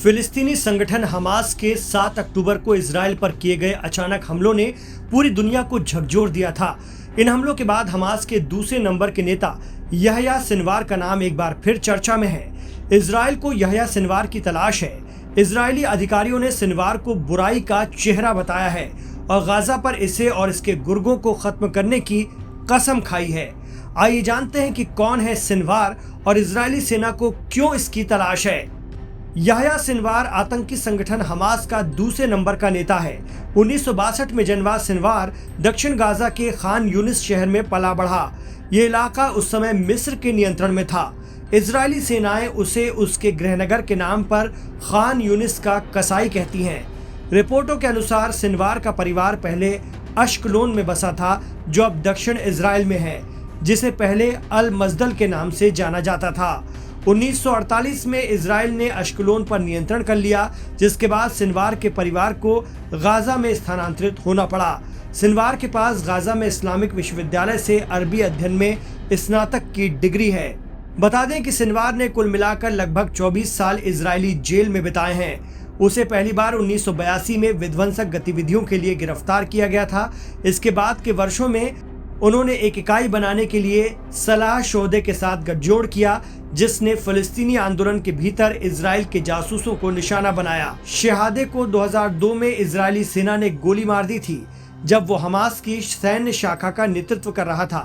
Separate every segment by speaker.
Speaker 1: फिलिस्तीनी संगठन हमास के 7 अक्टूबर को इजराइल पर किए गए अचानक हमलों ने पूरी दुनिया को झकझोर दिया था। इन हमलों के बाद हमास के दूसरे नंबर के नेता यहया सिनवार का नाम एक बार फिर चर्चा में है। इजराइल को यहया सिनवार की तलाश है। इजरायली अधिकारियों ने सिनवार को बुराई का चेहरा बताया है और गाजा पर इसे और इसके गुर्गों को खत्म करने की कसम खाई है। आइए जानते हैं कि कौन है सिनवार और इजरायली सेना को क्यों इसकी तलाश है। यहया सिनवार आतंकी संगठन हमास का दूसरे नंबर का नेता है। 1962 में जन्मा सिनवार दक्षिण गाजा के खान यूनिस शहर में पला बढ़ा। ये इलाका उस समय मिस्र के नियंत्रण में था। इजरायली सेनाएं उसे उसके गृहनगर के नाम पर खान यूनिस का कसाई कहती हैं। रिपोर्टों के अनुसार सिनवार का परिवार पहले अश्कलोन में बसा था, जो अब दक्षिण इजराइल में है, जिसे पहले अल मजदल के नाम से जाना जाता था। 1948 में इजराइल ने अश्कलोन पर नियंत्रण कर लिया, जिसके बाद सिनवार के परिवार को गाजा में स्थानांतरित होना पड़ा। सिनवार के पास गाजा में इस्लामिक विश्वविद्यालय से अरबी अध्ययन में स्नातक की डिग्री है। बता दें कि सिनवार ने कुल मिलाकर लगभग 24 साल इजरायली जेल में बिताए हैं। उसे पहली बार 1982 में विध्वंसक गतिविधियों के लिए गिरफ्तार किया गया था। इसके बाद के वर्षों में उन्होंने एक इकाई बनाने के लिए सलाह शोदे के साथ गठजोड़ किया, जिसने फिलिस्तीनी आंदोलन के भीतर इजराइल के जासूसों को निशाना बनाया। शहादे को 2002 में इजरायली सेना ने गोली मार दी थी, जब वो हमास की सैन्य शाखा का नेतृत्व कर रहा था।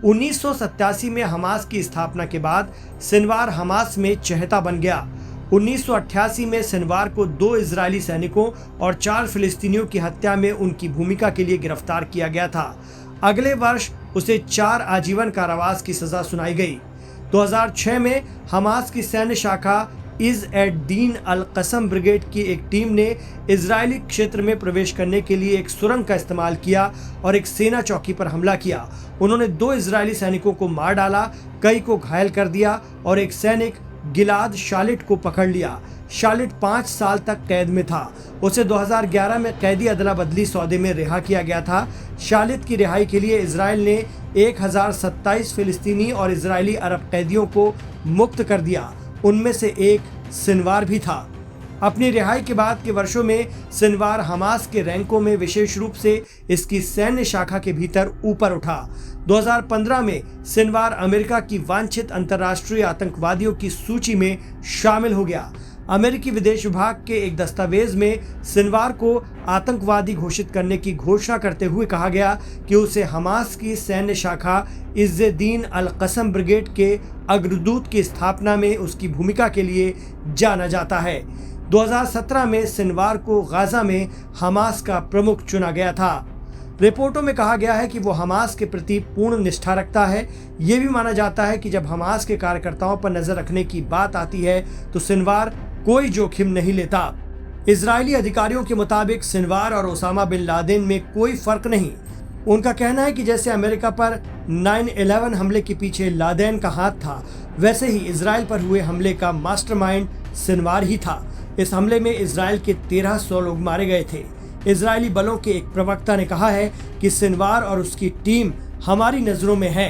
Speaker 1: 1987 में हमास की स्थापना के बाद सिनवार हमास में चहेता बन गया। 1988 में सिनवार को 2 इजरायली सैनिकों और 4 फिलिस्तीनियों की हत्या में उनकी भूमिका के लिए गिरफ्तार किया गया था। अगले वर्ष उसे 4 आजीवन कारावास की सजा सुनाई गई। 2006 में हमास की सैन्य शाखा इज़ एड दीन अल कसम ब्रिगेड की एक टीम ने इजरायली क्षेत्र में प्रवेश करने के लिए एक सुरंग का इस्तेमाल किया और एक सेना चौकी पर हमला किया। उन्होंने 2 इजरायली सैनिकों को मार डाला, कई को घायल कर दिया और एक सैनिक गिलाद शालिट को पकड़ लिया। शालिट 5 साल तक कैद में था। उसे 2011 में कैदी अदला बदली सौदे में रिहा किया गया था। शालिट की रिहाई के लिए इजराइल ने 1027 फिलिस्तीनी और इजरायली अरब कैदियों को मुक्त कर दिया। उनमें से एक सिनवार भी था। अपनी रिहाई के बाद के वर्षों में सिनवार हमास के रैंकों में, विशेष रूप से इसकी सैन्य शाखा के भीतर ऊपर उठा। 2015 में सिनवार अमेरिका की वांछित अंतर्राष्ट्रीय आतंकवादियों की सूची में शामिल हो गया। अमेरिकी विदेश विभाग के एक दस्तावेज में सिनवार को आतंकवादी घोषित करने की घोषणा करते हुए कहा गया कि उसे हमास की सैन्य शाखा इज़्ज़ेदीन अल कसम ब्रिगेड के अग्रदूत की स्थापना में उसकी भूमिका के लिए जाना जाता है। 2017 में सिनवार को गाजा में हमास का प्रमुख चुना गया था। रिपोर्टों में कहा गया है कि वो हमास के प्रति पूर्ण निष्ठा रखता है। ये भी माना जाता है कि जब हमास के कार्यकर्ताओं पर नजर रखने की बात आती है तो सिनवार कोई जोखिम नहीं लेता। इजरायली अधिकारियों के मुताबिक सिनवार और ओसामा बिन लादेन में कोई फर्क नहीं। उनका कहना है कि जैसे अमेरिका पर 9/11 हमले के पीछे लादेन का हाथ था, वैसे ही इजराइल पर हुए हमले का मास्टरमाइंड सिनवार ही था। इस हमले में इजराइल के 1300 लोग मारे गए थे। इजरायली बलों के एक प्रवक्ता ने कहा है कि सिनवार और उसकी टीम हमारी नजरों में है।